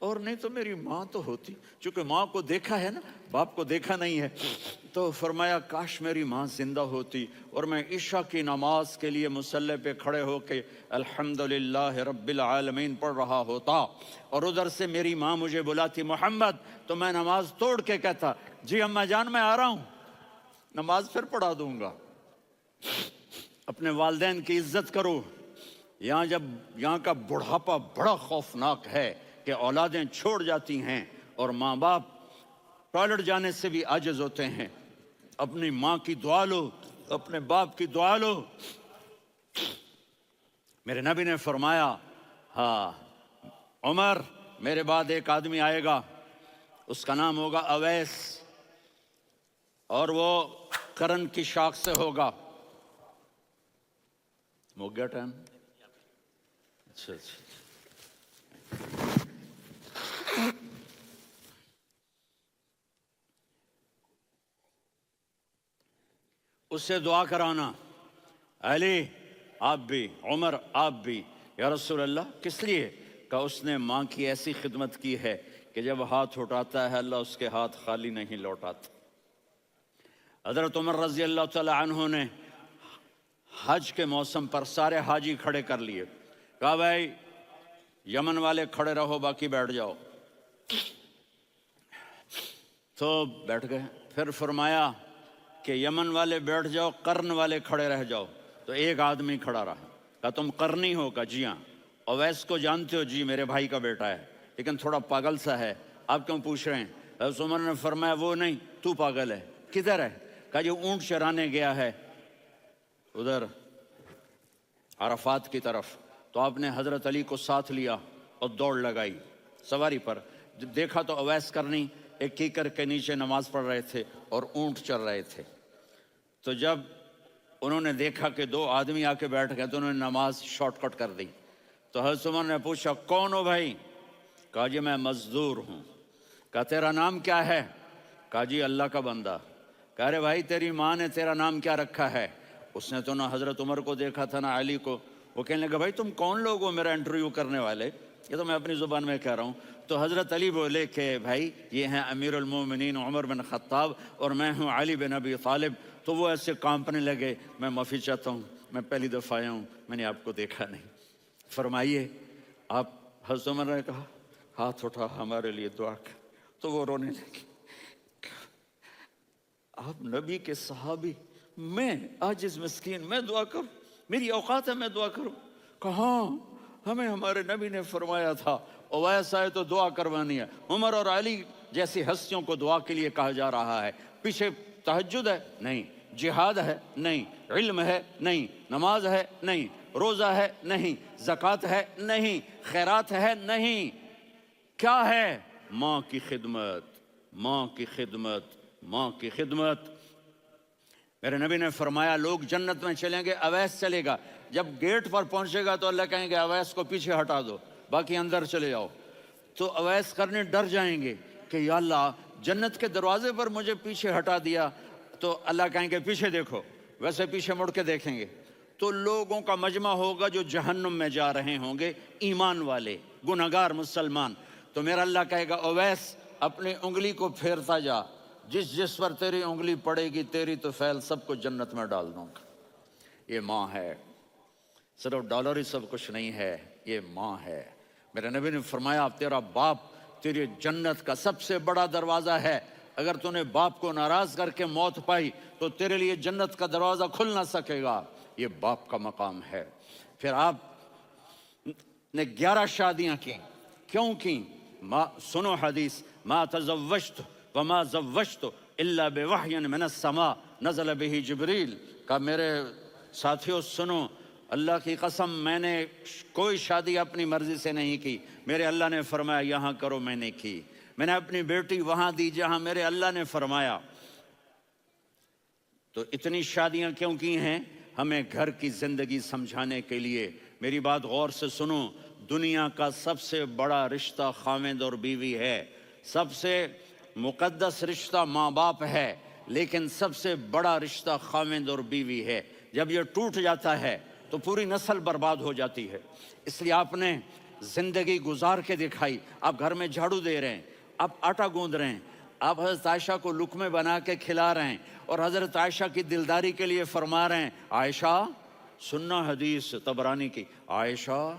اور نہیں تو میری ماں تو ہوتی، چونکہ ماں کو دیکھا ہے نا، باپ کو دیکھا نہیں ہے، تو فرمایا کاش میری ماں زندہ ہوتی اور میں عشاء کی نماز کے لیے مصلی پہ کھڑے ہو کے الحمدللہ رب العالمین پڑھ رہا ہوتا، اور ادھر سے میری ماں مجھے بلاتی محمد، تو میں نماز توڑ کے کہتا جی اماں جان میں آ رہا ہوں، نماز پھر پڑھا دوں گا۔ اپنے والدین کی عزت کرو۔ یہاں کا بڑھاپا بڑا خوفناک ہے کہ اولادیں چھوڑ جاتی ہیں اور ماں باپ ٹوائلٹ جانے سے بھی عاجز ہوتے ہیں۔ اپنی ماں کی دعا لو، اپنے باپ کی دعا لو۔ میرے نبی نے فرمایا ہاں عمر میرے بعد ایک آدمی آئے گا، اس کا نام ہوگا اویس، اور وہ کرن کی شاخ سے ہوگا۔ ہو گیا ٹائم؟ اچھا اچھا، اس سے دعا کرانا، علی آپ بھی، عمر آپ بھی۔ یا رسول اللہ کس لیے؟ کہ اس نے ماں کی ایسی خدمت کی ہے کہ جب ہاتھ اٹھاتا ہے اللہ اس کے ہاتھ خالی نہیں لوٹاتا۔ حضرت عمر رضی اللہ تعالی عنہ نے حج کے موسم پر سارے حاجی کھڑے کر لیے، کہا بھائی یمن والے کھڑے رہو باقی بیٹھ جاؤ، تو بیٹھ گئے۔ پھر فرمایا کہ یمن والے بیٹھ جاؤ، قرن والے کھڑے رہ جاؤ، تو ایک آدمی کھڑا رہا، کہا تم قرنی ہو؟ کہا جی ہاں۔ اویس کو جانتے ہو؟ جی میرے بھائی کا بیٹا ہے لیکن تھوڑا پاگل سا ہے، آپ کیوں پوچھ رہے ہیں؟ حضرت عمر نے فرمایا وہ نہیں، تو پاگل ہے۔ کدھر ہے؟ کہا یہ اونٹ چرانے گیا ہے ادھر عرفات کی طرف۔ تو آپ نے حضرت علی کو ساتھ لیا اور دوڑ لگائی سواری پر۔ دیکھا تو اویس کرنی ایک کیکر کے نیچے نماز پڑھ رہے تھے اور اونٹ چر رہے تھے۔ تو جب انہوں نے دیکھا کہ دو آدمی آ کے بیٹھ گئے تو انہوں نے نماز شارٹ کٹ کر دی۔ تو حضرت عمر نے پوچھا کون ہو بھائی؟ کہا جی میں مزدور ہوں۔ کہا تیرا نام کیا ہے؟ کہا جی اللہ کا بندہ۔ کہا ارے بھائی تیری ماں نے تیرا نام کیا رکھا ہے؟ اس نے تو نہ حضرت عمر کو دیکھا تھا نہ علی کو۔ وہ کہنے لگا بھائی تم کون لوگ ہو میرا انٹرویو کرنے والے؟ یہ تو میں اپنی زبان میں کہہ رہا ہوں۔ تو حضرت علی بولے کہ بھائی یہ ہیں امیر المومنین عمر بن خطاب اور میں ہوں علی بن ابی طالب۔ تو وہ ایسے کانپنے لگے، میں معافی چاہتا ہوں، میں پہلی دفعہ آیا ہوں، میں نے آپ کو دیکھا نہیں، فرمائیے آپ۔ حضرت عمر نے کہا ہاتھ اٹھا ہمارے لیے دعا کر، تو وہ رونے لگے۔ آپ نبی کے صحابی، میں عاجز مسکین میں دعا کروں؟ میری اوقات ہے میں دعا کروں؟ کہاں ہمیں ہمارے نبی نے فرمایا تھا اویس آئے تو دعا کروانی ہے۔ عمر اور علی جیسی ہستیوں کو دعا کے لیے کہا جا رہا ہے۔ پیچھے تہجد ہے؟ نہیں۔ جہاد ہے؟ نہیں۔ علم ہے؟ نہیں۔ نماز ہے؟ نہیں۔ روزہ ہے؟ نہیں۔ زکوٰۃ ہے؟ نہیں۔ خیرات ہے؟ نہیں۔ کیا ہے؟ ماں کی خدمت، ماں کی خدمت، ماں کی خدمت۔ میرے نبی نے فرمایا لوگ جنت میں چلیں گے، اویس چلے گا، جب گیٹ پر پہنچے گا تو اللہ کہیں گے اویس کو پیچھے ہٹا دو، باقی اندر چلے جاؤ۔ تو اویس کرنے ڈر جائیں گے کہ یا اللہ جنت کے دروازے پر مجھے پیچھے ہٹا دیا، تو اللہ کہیں گے پیچھے دیکھو، ویسے پیچھے مڑ کے دیکھیں گے تو لوگوں کا مجمع ہوگا جو جہنم میں جا رہے ہوں گے، ایمان والے، گنہگار مسلمان۔ تو میرا اللہ کہے گا اویس اپنی انگلی کو پھیرتا جا، جس جس پر تیری انگلی پڑے گی تیری تو فیل سب کو جنت میں ڈال دوں گا۔ یہ ماں ہے، صرف ڈالر ہی سب کچھ نہیں ہے، یہ ماں ہے۔ میرے نبی نے فرمایا تیرا باپ تیری جنت کا سب سے بڑا دروازہ ہے، اگر تو نے باپ کو ناراض کر کے موت پائی تو تیرے لیے جنت کا دروازہ کھل نہ سکے گا، یہ باپ کا مقام ہے۔ پھر آپ نے 11 شادیاں کی، کیوں کی؟ سنو حدیث، ما تزوجت وما زوجت الا بوحی من السماء نزل به جبریل۔ کہا میرے ساتھیوں سنو، اللہ کی قسم میں نے کوئی شادی اپنی مرضی سے نہیں کی، میرے اللہ نے فرمایا یہاں کرو، میں نے کی۔ میں نے اپنی بیٹی وہاں دی جہاں میرے اللہ نے فرمایا۔ تو اتنی شادیاں کیوں کی ہیں؟ ہمیں گھر کی زندگی سمجھانے کے لیے۔ میری بات غور سے سنو، دنیا کا سب سے بڑا رشتہ خاوند اور بیوی ہے، سب سے مقدس رشتہ ماں باپ ہے، لیکن سب سے بڑا رشتہ خاوند اور بیوی ہے۔ جب یہ ٹوٹ جاتا ہے تو پوری نسل برباد ہو جاتی ہے۔ اس لیے آپ نے زندگی گزار کے دکھائی. آپ گھر میں جھاڑو دے رہے ہیں, آپ آٹا گوندھ رہے ہیں, آپ حضرت عائشہ کو لقمے بنا کے کھلا رہے ہیں, اور حضرت عائشہ کی دلداری کے لیے فرما رہے ہیں, عائشہ سننا حدیث طبرانی کی, عائشہ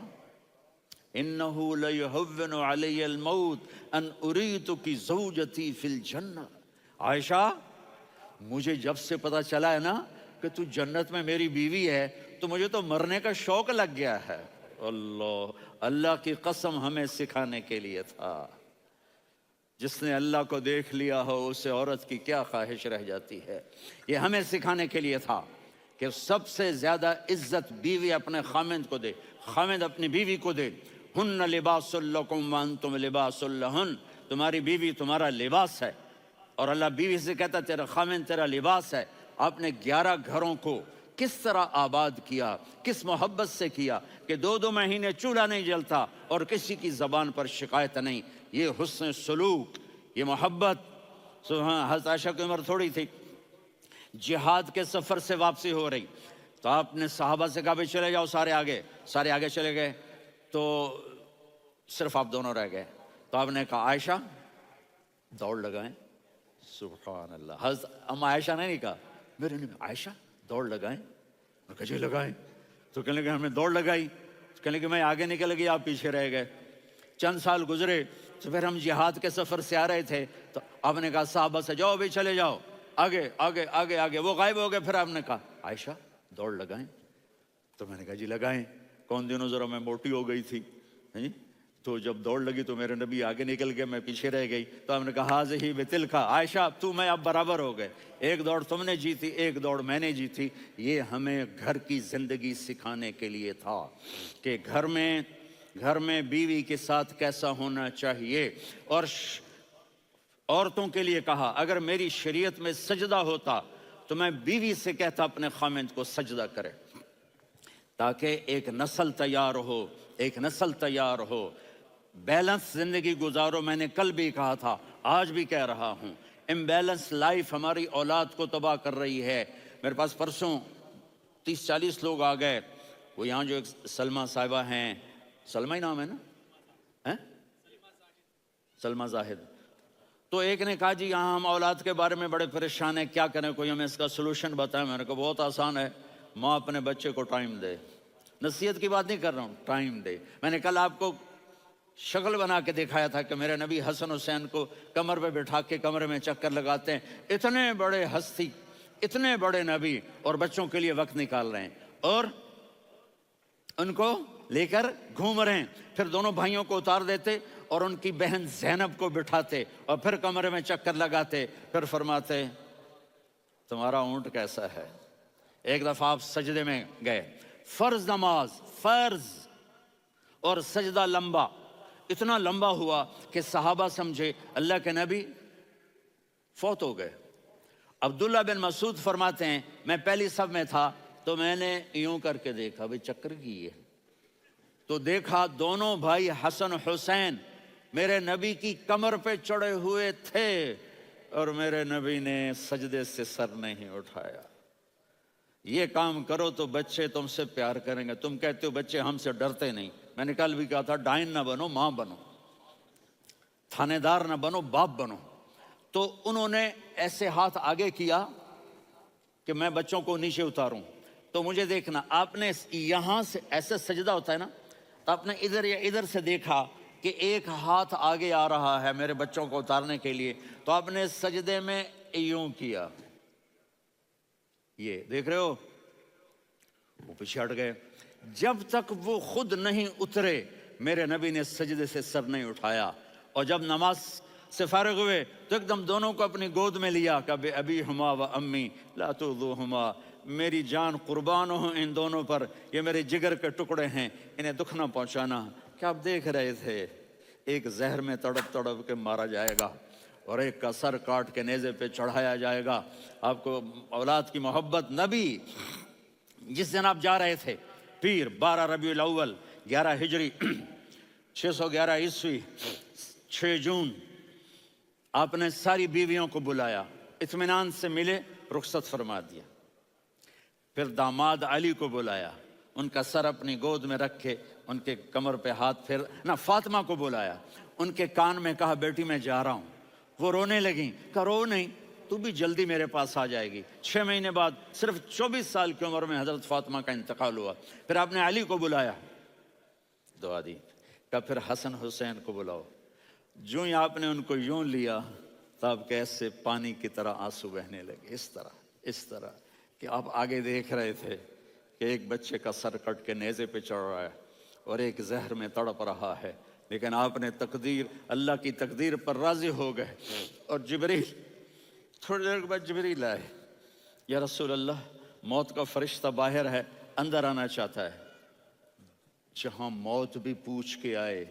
انہو لیہون علی الموت ان اریتک زوجتی فی الجنہ. عائشہ مجھے جب سے پتا چلا ہے نا کہ تو جنت میں میری بیوی ہے, تو مجھے تو مرنے کا شوق لگ گیا ہے. اللہ کی قسم ہمیں سکھانے کے لیے تھا. جس نے اللہ کو دیکھ لیا ہو اسے عورت کی کیا خواہش رہ جاتی ہے. یہ ہمیں سکھانے کے لیے تھا کہ سب سے زیادہ عزت بیوی اپنے خامند کو دے, خامند اپنی بیوی کو دے. ہن لباس لکم وانتم لباس لہن, تمہاری بیوی تمہارا لباس ہے, اور اللہ بیوی سے کہتا تیرا خامند تیرا لباس ہے. آپ نے 11 گھروں کو کس طرح آباد کیا, کس محبت سے کیا کہ 2 مہینے چولہا نہیں جلتا اور کسی کی زبان پر شکایت نہیں. یہ حسن سلوک, یہ محبت. حضرت عائشہ کی عمر تھوڑی تھی, جہاد کے سفر سے واپسی ہو رہی, تو آپ نے صحابہ سے کہا بھی چلے جاؤ سارے آگے چلے گئے, تو صرف آپ دونوں رہ گئے. تو آپ نے کہا عائشہ دوڑ لگائیں. سبحان اللہ. حضرت اما عائشہ نے نہیں کہا, میرے نے عائشہ دوڑ لگائیں. میں کہا جی لگائیں. تو کہنے لگے ہم نے دوڑ لگائی. کہنے لگے میں آگے نکل گئی, آپ پیچھے رہ گئے. چند سال گزرے تو پھر ہم جہاد کے سفر سے آ رہے تھے, تو آپ نے کہا صحابہ سے جاؤ بھی چلے جاؤ آگے. وہ غائب ہو گئے. پھر آپ نے کہا عائشہ دوڑ لگائیں. تو میں نے کہا جی لگائیں. کون دنوں ذرا میں موٹی ہو گئی تھی, تو جب دوڑ لگی تو میرے نبی آگے نکل گئے, میں پیچھے رہ گئی. تو ہم نے کہا ہاذہ بتلک, عائشہ تو میں اب برابر ہو گئے, ایک دوڑ تم نے جیتی, ایک دوڑ میں نے جیتی. یہ ہمیں گھر کی زندگی سکھانے کے لیے تھا کہ گھر میں بیوی کے ساتھ کیسا ہونا چاہیے. اور عورتوں کے لیے کہا اگر میری شریعت میں سجدہ ہوتا تو میں بیوی سے کہتا اپنے خامند کو سجدہ کرے, تاکہ ایک نسل تیار ہو. بیلنس زندگی گزارو. میں نے کل بھی کہا تھا, آج بھی کہہ رہا ہوں, امبیلنس لائف ہماری اولاد کو تباہ کر رہی ہے. میرے پاس پرسوں 30-40 لوگ آ گئے. وہ یہاں جو ایک سلمہ صاحبہ ہیں, سلمہ ہی نام ہے نا, سلمہ زاہد. تو ایک نے کہا جی یہاں ہم اولاد کے بارے میں بڑے پریشان ہیں, کیا کریں, کوئی ہمیں اس کا سلوشن بتائیں. میں نے کہا بہت آسان ہے, ماں اپنے بچے کو ٹائم دے. نصیحت کی بات نہیں کر رہا ہوں, ٹائم دے. میں نے کل آپ کو شکل بنا کے دکھایا تھا کہ میرے نبی حسن حسین کو کمر پہ بٹھا کے کمرے میں چکر لگاتے ہیں. اتنے بڑے ہستی, اتنے بڑے نبی, اور بچوں کے لیے وقت نکال رہے ہیں اور ان کو لے کر گھوم رہے ہیں. پھر دونوں بھائیوں کو اتار دیتے اور ان کی بہن زینب کو بٹھاتے اور پھر کمرے میں چکر لگاتے. پھر فرماتے تمہارا اونٹ کیسا ہے. ایک دفعہ آپ سجدے میں گئے, فرض نماز, فرض, اور سجدہ لمبا, اتنا لمبا ہوا کہ صحابہ سمجھے اللہ کے نبی فوت ہو گئے. عبداللہ بن مسعود فرماتے ہیں میں پہلی صف میں تھا تو میں نے یوں کر کے دیکھا بھئی چکر کی ہے, تو دیکھا دونوں بھائی حسن حسین میرے نبی کی کمر پہ چڑھے ہوئے تھے اور میرے نبی نے سجدے سے سر نہیں اٹھایا. یہ کام کرو تو بچے تم سے پیار کریں گے. تم کہتے ہو بچے ہم سے ڈرتے نہیں. میں نے کل بھی کہا تھا ڈائن نہ بنو, ماں بنو, تھانے دار نہ بنو, باپ بنو. تو انہوں نے ایسے ہاتھ آگے کیا کہ میں بچوں کو نیچے اتاروں. تو مجھے دیکھنا, آپ نے یہاں سے ایسے سجدہ ہوتا ہے نا, تو آپ نے ادھر یا ادھر سے دیکھا کہ ایک ہاتھ آگے آ رہا ہے میرے بچوں کو اتارنے کے لیے, تو آپ نے سجدے میں یوں کیا. یہ دیکھ رہے ہو, وہ پیچھے ہٹ گئے. جب تک وہ خود نہیں اترے میرے نبی نے سجدے سے سر نہیں اٹھایا. اور جب نماز سے فارغ ہوئے تو ایک دم دونوں کو اپنی گود میں لیا کہ بے ابی ہما و امی لا تؤذوہما, میری جان قربان ہو ان دونوں پر, یہ میرے جگر کے ٹکڑے ہیں, انہیں دکھ نہ پہنچانا. کیا آپ دیکھ رہے تھے ایک زہر میں تڑپ تڑپ کے مارا جائے گا اور ایک کا سر کاٹ کے نیزے پہ چڑھایا جائے گا. آپ کو اولاد کی محبت. نبی جس دن آپ جا رہے تھے پیر 12 ربیع الاول 11 ہجری 611 عیسوی 6 جون, آپ نے ساری بیویوں کو بلایا, اطمینان سے ملے, رخصت فرما دیا. پھر داماد علی کو بلایا, ان کا سر اپنی گود میں رکھ کے ان کے کمر پہ ہاتھ پھیر نہ، فاطمہ کو بلایا، ان کے کان میں کہا بیٹی میں جا رہا ہوں۔ وہ رونے لگیں، کہا رو نہیں، تو بھی جلدی میرے پاس آ جائے گی۔ 6 مہینے بعد صرف 24 سال کی عمر میں حضرت فاطمہ کا انتقال ہوا۔ پھر آپ نے علی کو بلایا، دعا دی، کہا پھر حسن حسین کو بلاؤ۔ جو ہی آپ نے ان کو یوں لیا تو آپ کیسے پانی کی طرح آنسو بہنے لگے، اس طرح کہ آپ آگے دیکھ رہے تھے کہ ایک بچے کا سر کٹ کے نیزے پہ چڑھ رہا ہے اور ایک زہر میں تڑپ رہا ہے، لیکن آپ نے تقدیر، اللہ کی تقدیر پر راضی ہو گئے۔ اور جبریل، تھوڑی دیر کے بعد جبریل آئے، یا رسول اللہ موت کا فرشتہ باہر ہے، اندر آنا چاہتا ہے۔ جہاں موت بھی پوچھ کے آئے،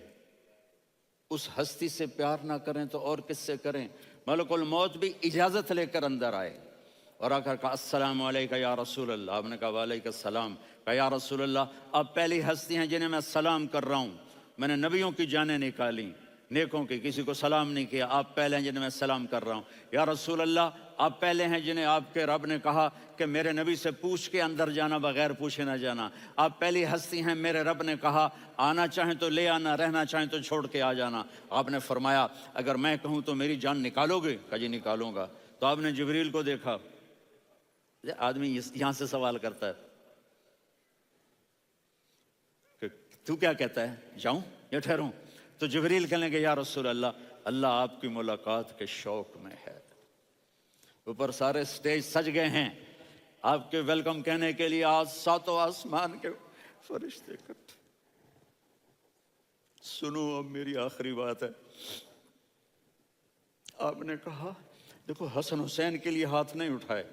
اس ہستی سے پیار نہ کریں تو اور کس سے کریں؟ ملک الموت بھی اجازت لے کر اندر آئے اور آ کر کہا السلام علیکہ یا رسول اللہ۔ آپ نے کہا وعلیکم السلام۔ کہا یا رسول اللہ آپ پہلی ہستی ہیں جنہیں میں سلام کر رہا ہوں، میں نے نبیوں کی جانیں نکالی، نیکوں کی، کسی کو سلام نہیں کیا، آپ پہلے ہیں جنہیں میں سلام کر رہا ہوں۔ یا رسول اللہ آپ پہلے ہیں جنہیں آپ کے رب نے کہا کہ میرے نبی سے پوچھ کے اندر جانا، بغیر پوچھے نہ جانا۔ آپ پہلی ہستی ہیں، میرے رب نے کہا آنا چاہیں تو لے آنا، رہنا چاہیں تو چھوڑ کے آ جانا۔ آپ نے فرمایا اگر میں کہوں تو میری جان نکالو گے؟ کہا جی نکالوں گا۔ تو آپ نے جبریل کو دیکھا، آدمی یہاں سے سوال کرتا ہے کہ تو کیا کہتا ہے، جاؤں یا ٹھہروں؟ تو جبریل کہنے لگے یا رسول اللہ، اللہ آپ کی ملاقات کے شوق میں ہے۔ اوپر سارے سٹیج سج گئے ہیں آپ کے ویلکم کہنے کے لیے، آج 7 آسمان کے فرشتے اکٹھے۔ سنو اب میری آخری بات ہے۔ آپ نے کہا دیکھو حسن حسین کے لیے ہاتھ نہیں اٹھائے،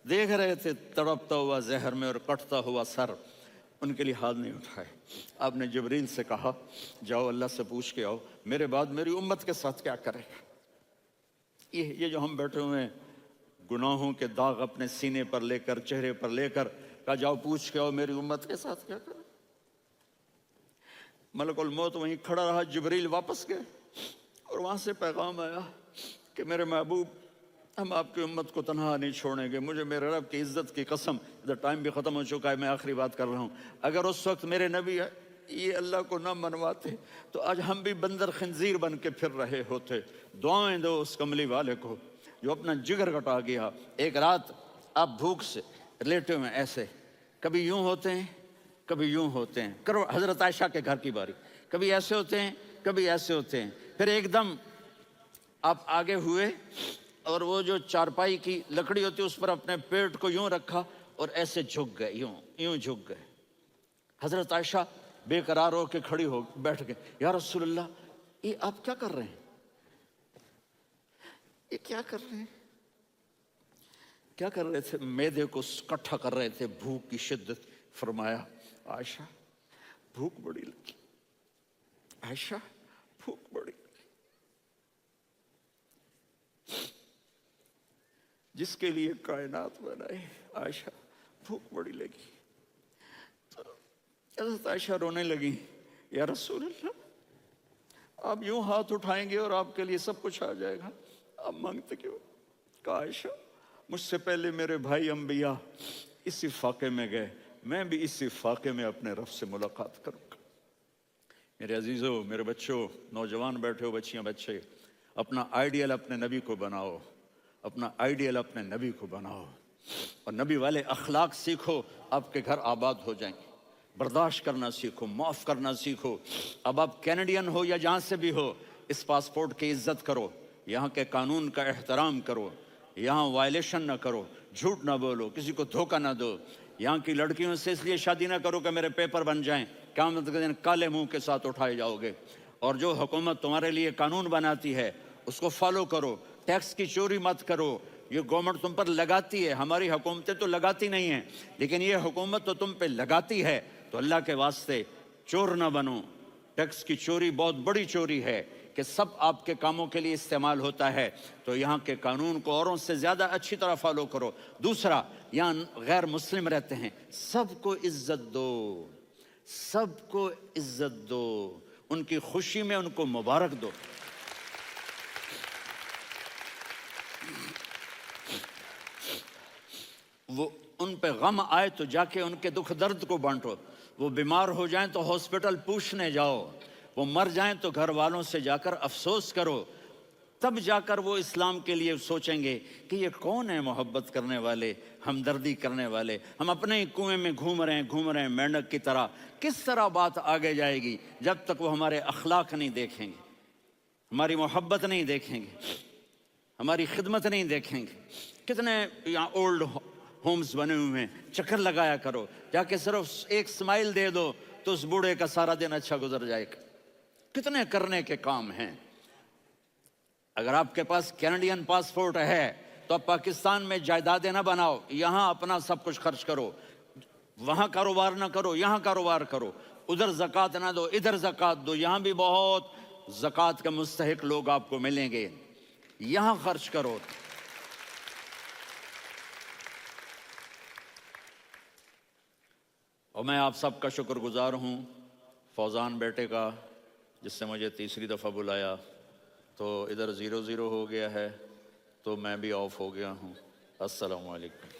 دیکھ رہے تھے تڑپتا ہوا زہر میں اور کٹتا ہوا سر، ان کے لیے ہاتھ نہیں اٹھائے۔ آپ نے جبریل سے کہا جاؤ اللہ سے پوچھ کے آؤ میرے بعد میری امت کے ساتھ کیا کرے گا۔ یہ جو ہم بیٹھے ہوئے ہیں گناہوں کے داغ اپنے سینے پر لے کر، چہرے پر لے کر، کہا جاؤ پوچھ کے آؤ میری امت کے ساتھ کیا کرے۔ ملک الموت وہیں کھڑا رہا، جبریل واپس گئے اور وہاں سے پیغام آیا کہ میرے محبوب ہم آپ کی امت کو تنہا نہیں چھوڑیں گے، مجھے میرے رب کی عزت کی قسم، ادھر ٹائم بھی ختم ہو چکا ہے، میں آخری بات کر رہا ہوں، اگر اس وقت میرے نبی یہ اللہ کو نہ منواتے تو آج ہم بھی بندر خنزیر بن کے پھر رہے ہوتے۔ دعائیں دو اس کملی والے کو جو اپنا جگر کٹا گیا۔ ایک رات آپ بھوک سے لیٹے ہوئے ایسے، کبھی یوں ہوتے ہیں کبھی یوں ہوتے ہیں، کرو حضرت عائشہ کے گھر کی باری، کبھی ایسے ہوتے ہیں کبھی ایسے ہوتے ہیں، پھر ایک دم آپ آگے ہوئے اور وہ جو چارپائی کی لکڑی ہوتی ہے اس پر اپنے پیٹ کو یوں رکھا اور ایسے جھک گئے، یوں جھک گئے۔ حضرت عائشہ بے قرار ہو کے کھڑی ہو بیٹھ گئے، یا رسول اللہ یہ آپ کیا کر رہے ہیں، یہ کیا کر رہے ہیں؟ کیا کر رہے تھے؟ معدے کو اکٹھا کر رہے تھے، بھوک کی شدت۔ فرمایا عائشہ بھوک بڑی لگی، عائشہ بھوک بڑی لگی، جس کے لیے کائنات بنائے، عائشہ بھوک بڑی لگی۔ تو حضرت عائشہ رونے لگی، یا رسول اللہ آپ یوں ہاتھ اٹھائیں گے اور آپ کے لیے سب کچھ آ جائے گا، آپ مانگتے کیوں؟ کہا عائشہ مجھ سے پہلے میرے بھائی انبیاء اسی فاقے میں گئے، میں بھی اسی فاقے میں اپنے رب سے ملاقات کروں گا۔ میرے عزیزوں، میرے بچوں، نوجوان بیٹھے ہو، بچیاں بچے، اپنا آئیڈیل اپنے نبی کو بناؤ، اپنا آئیڈیل اپنے نبی کو بناؤ اور نبی والے اخلاق سیکھو، آپ کے گھر آباد ہو جائیں گے۔ برداشت کرنا سیکھو، معاف کرنا سیکھو۔ اب آپ کینیڈین ہو یا جہاں سے بھی ہو، اس پاسپورٹ کی عزت کرو، یہاں کے قانون کا احترام کرو، یہاں وائلیشن نہ کرو، جھوٹ نہ بولو، کسی کو دھوکہ نہ دو، یہاں کی لڑکیوں سے اس لیے شادی نہ کرو کہ میرے پیپر بن جائیں، قیامت کے دن کالے منہ کے ساتھ اٹھائے جاؤ گے۔ اور جو حکومت تمہارے لیے قانون بناتی ہے اس کو فالو کرو، ٹیکس کی چوری مت کرو، یہ گورنمنٹ تم پر لگاتی ہے، ہماری حکومتیں تو لگاتی نہیں ہیں لیکن یہ حکومت تو تم پہ لگاتی ہے، تو اللہ کے واسطے چور نہ بنو۔ ٹیکس کی چوری بہت بڑی چوری ہے کہ سب آپ کے کاموں کے لیے استعمال ہوتا ہے، تو یہاں کے قانون کو اوروں سے زیادہ اچھی طرح فالو کرو۔ دوسرا، یہاں غیر مسلم رہتے ہیں، سب کو عزت دو، سب کو عزت دو، ان کی خوشی میں ان کو مبارک دو۔ وہ ان پہ غم آئے تو جا کے ان کے دکھ درد کو بانٹو، وہ بیمار ہو جائیں تو ہاسپٹل پوچھنے جاؤ، وہ مر جائیں تو گھر والوں سے جا کر افسوس کرو، تب جا کر وہ اسلام کے لیے سوچیں گے کہ یہ کون ہے محبت کرنے والے، ہمدردی کرنے والے۔ ہم اپنے ہی کنویں میں گھوم رہے ہیں مینڈک کی طرح، کس طرح بات آگے جائے گی جب تک وہ ہمارے اخلاق نہیں دیکھیں گے، ہماری محبت نہیں دیکھیں گے، ہماری خدمت نہیں دیکھیں گے۔ کتنے یہاں اولڈ ہومز بنے ہوئے ہیں، چکر لگایا کرو، جا کے صرف ایک سمائل دے دو تو اس بوڑھے کا سارا دن اچھا گزر جائے گا۔ کتنے کرنے کے کام ہیں۔ اگر آپ کے پاس کینیڈین پاسپورٹ ہے تو آپ پاکستان میں جائیدادیں نہ بناؤ، یہاں اپنا سب کچھ خرچ کرو، وہاں کاروبار نہ کرو، یہاں کاروبار کرو، ادھر زکوٰۃ نہ دو، ادھر زکوٰۃ دو، یہاں بھی بہت زکوٰۃ کے مستحق لوگ آپ کو ملیں گے، یہاں خرچ کرو۔ اور میں آپ سب کا شکر گزار ہوں، فوزان بیٹے کا جس سے مجھے تیسری دفعہ بلایا، تو ادھر 0-0 ہو گیا ہے تو میں بھی آف ہو گیا ہوں۔ السلام علیکم۔